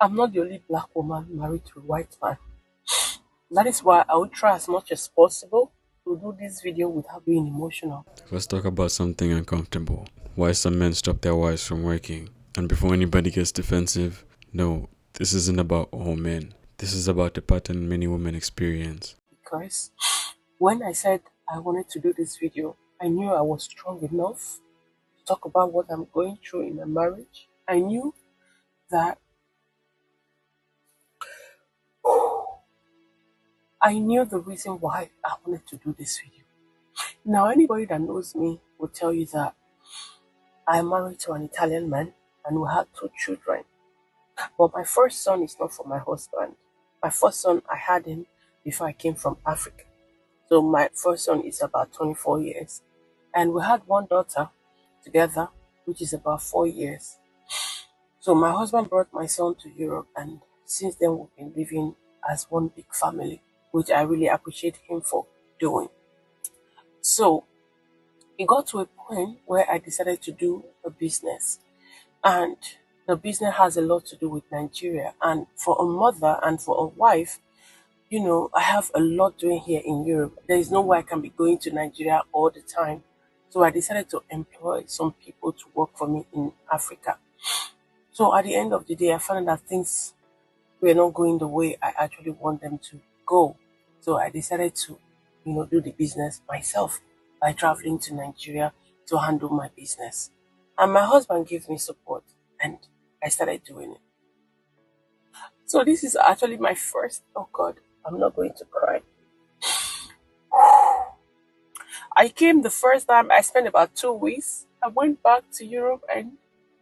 I'm not the only black woman married to a white man. That is why I will try as much as possible to do this video without being emotional. Let's talk about something uncomfortable. Why some men stop their wives from working. And before anybody gets defensive, no, this isn't about all men. This is about the pattern many women experience. Because when I said I wanted to do this video, I knew I was strong enough to talk about what I'm going through in a marriage. I knew that I knew the reason why I wanted to do this video. Now, anybody that knows me will tell you that I'm married to an Italian man and we had two children. But my first son is not for my husband. My first son, I had him before I came from Africa. So my first son is about 24 years. And we had one daughter together, which is about 4 years. So my husband brought my son to Europe, and since then we've been living as one big family, which I really appreciate him for doing. So it got to a point where I decided to do a business, and the business has a lot to do with Nigeria. And for a mother and for a wife, I have a lot doing here in Europe. There is no way I can be going to Nigeria all the time. So I decided to employ some people to work for me in Africa. So at the end of the day, I found that things were not going the way I actually want them to go. So I decided to, do the business myself by traveling to Nigeria to handle my business. And my husband gave me support, and I started doing it. So this is actually my first, oh God, I'm not going to cry. I came the first time, I spent about 2 weeks. I went back to Europe and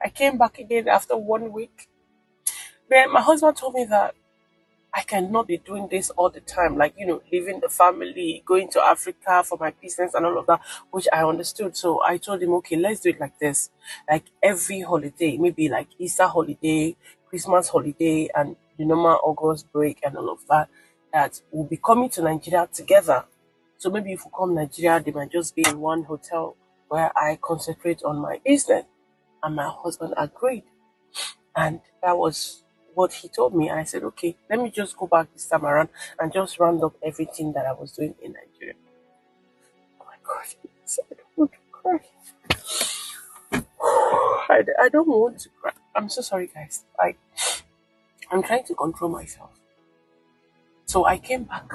I came back again after 1 week. Then my husband told me that I cannot be doing this all the time, like, leaving the family, going to Africa for my business and all of that, which I understood. So I told him, okay, let's do it like this. Like every holiday, maybe like Easter holiday, Christmas holiday, and the normal August break and all of that, that we'll be coming to Nigeria together. So maybe if we come Nigeria, they might just be in one hotel where I concentrate on my business. And my husband agreed. And that was what he told me. And I said, okay, let me just go back this time around and just round up everything that I was doing in Nigeria. Oh my God, I don't want to cry. I don't want to cry. I'm so sorry, guys. I'm trying to control myself. So I came back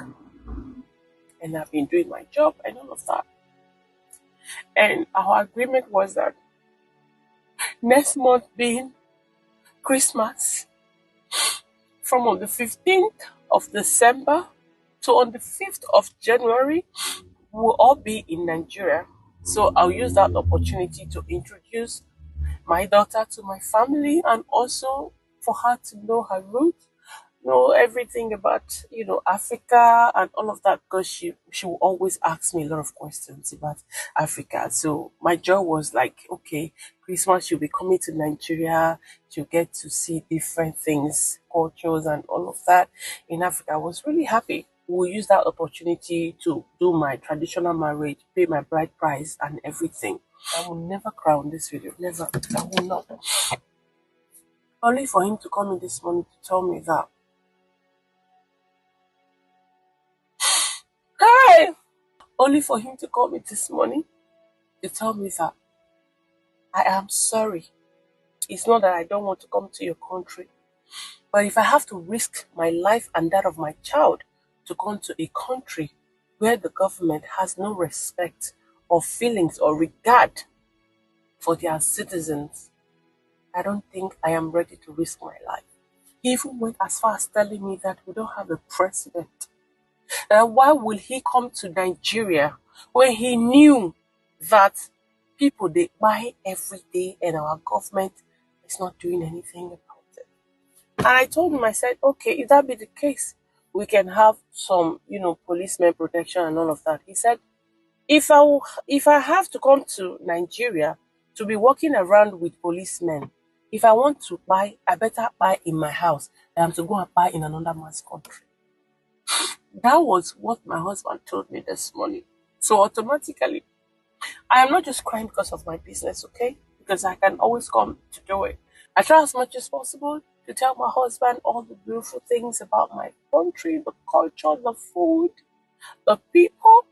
and I've been doing my job and all of that. And our agreement was that next month being Christmas, from on the 15th of December to on the 5th of January, we'll all be in Nigeria. So I'll use that opportunity to introduce my daughter to my family, and also for her to know her roots, know everything about, Africa and all of that, because she will always ask me a lot of questions about Africa. So my job was like, okay, Christmas she'll be coming to Nigeria, she'll get to see different things, cultures and all of that in Africa. I was really happy. We'll use that opportunity to do my traditional marriage, pay my bride price and everything. I will never cry on this video. Never. I will not. Only for him to come in this morning to tell me that, hi! Only for him to call me this morning to tell me that I am sorry. It's not that I don't want to come to your country, but if I have to risk my life and that of my child to come to a country where the government has no respect or feelings or regard for their citizens, I don't think I am ready to risk my life. He even went as far as telling me that we don't have a president. Why will he come to Nigeria when he knew that people they buy every day and our government is not doing anything about it? And I told him, I said, okay, if that be the case, we can have some, policemen protection and all of that. He said, if I have to come to Nigeria to be walking around with policemen, if I want to buy, I better buy in my house than to go and buy in another man's country. That was what my husband told me this morning. So automatically, I am not just crying because of my business, okay? Because I can always come to do it. I try as much as possible to tell my husband all the beautiful things about my country, the culture, the food, the people.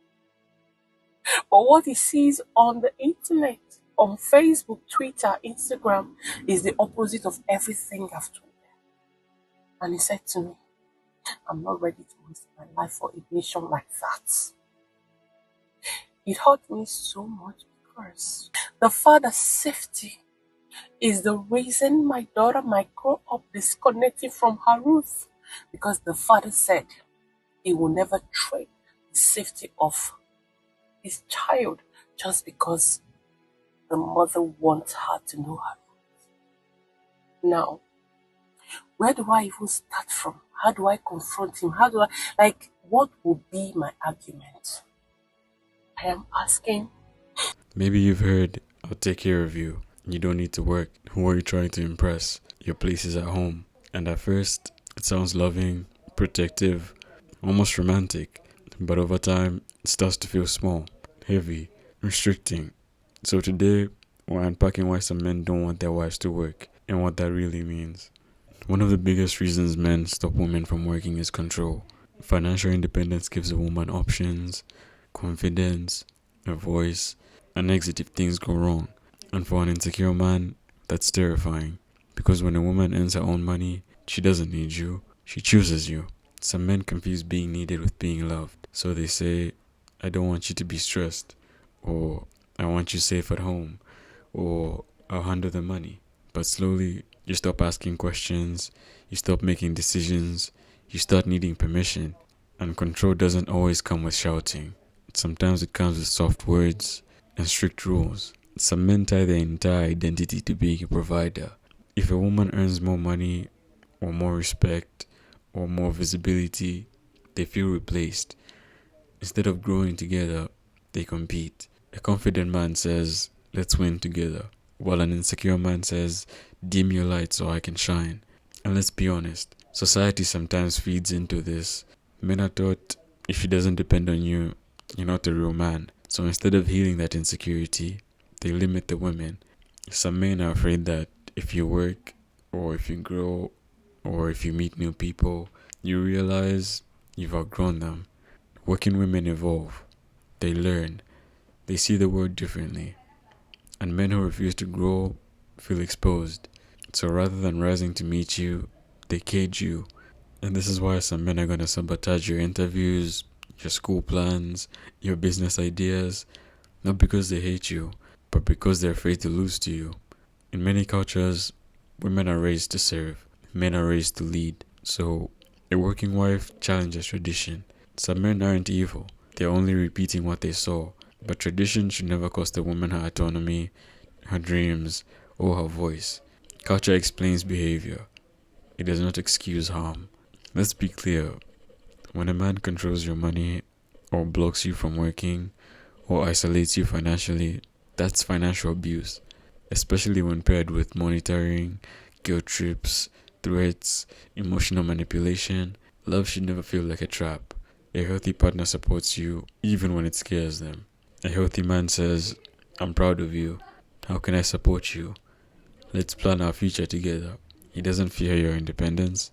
But what he sees on the internet, on Facebook, Twitter, Instagram, is the opposite of everything I've told him. And he said to me, I'm not ready to waste my life for a nation like that. It hurt me so much because the father's safety is the reason my daughter might grow up disconnected from her roots. Because the father said he will never trade the safety of his child just because the mother wants her to know her roots. Now, where do I even start from? How do I confront him? What would be my argument? I am asking. Maybe you've heard, I'll take care of you. You don't need to work. Who are you trying to impress? Your place is at home. And at first, it sounds loving, protective, almost romantic. But over time, it starts to feel small, heavy, restricting. So today, we're unpacking why some men don't want their wives to work and what that really means. One of the biggest reasons men stop women from working is control. Financial independence gives a woman options, confidence, a voice, an exit if things go wrong. And for an insecure man, that's terrifying. Because when a woman earns her own money, she doesn't need you, she chooses you. Some men confuse being needed with being loved. So they say, I don't want you to be stressed, or I want you safe at home, or I'll handle the money. But slowly, you stop asking questions, you stop making decisions, you start needing permission. And control doesn't always come with shouting. Sometimes it comes with soft words and strict rules. Some men tie their entire identity to being a provider. If a woman earns more money, or more respect, or more visibility, they feel replaced. Instead of growing together, they compete. A confident man says, let's win together, while an insecure man says, dim your light so I can shine. And let's be honest, society sometimes feeds into this. Men are taught, if she doesn't depend on you, you're not a real man. So instead of healing that insecurity, they limit the women. Some men are afraid that if you work, or if you grow, or if you meet new people, you realize you've outgrown them. Working women evolve. They learn. They see the world differently. And men who refuse to grow feel exposed. So rather than rising to meet you, they cage you. And this is why some men are going to sabotage your interviews, your school plans, your business ideas, not because they hate you, but because they're afraid to lose to you. In many cultures, women are raised to serve, men are raised to lead. So a working wife challenges tradition. Some men aren't evil, they're only repeating what they saw. But tradition should never cost a woman her autonomy, her dreams, or her voice. Culture explains behavior. It does not excuse harm. Let's be clear. When a man controls your money, or blocks you from working, or isolates you financially, that's financial abuse. Especially when paired with monitoring, guilt trips, threats, emotional manipulation. Love should never feel like a trap. A healthy partner supports you even when it scares them. A healthy man says, I'm proud of you. How can I support you? Let's plan our future together. He doesn't fear your independence.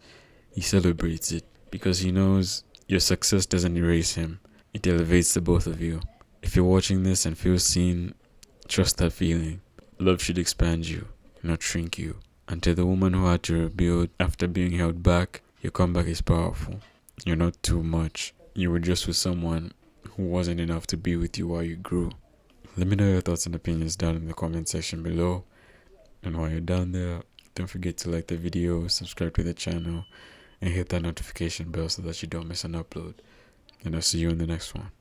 He celebrates it because he knows your success doesn't erase him. It elevates the both of you. If you're watching this and feel seen, trust that feeling. Love should expand you, not shrink you. And to the woman who had to rebuild after being held back, your comeback is powerful. You're not too much. You were just with someone who wasn't enough to be with you while you grew. Let me know your thoughts and opinions down in the comment section below. And while you're down there, don't forget to like the video, subscribe to the channel, and hit that notification bell so that you don't miss an upload. And I'll see you in the next one.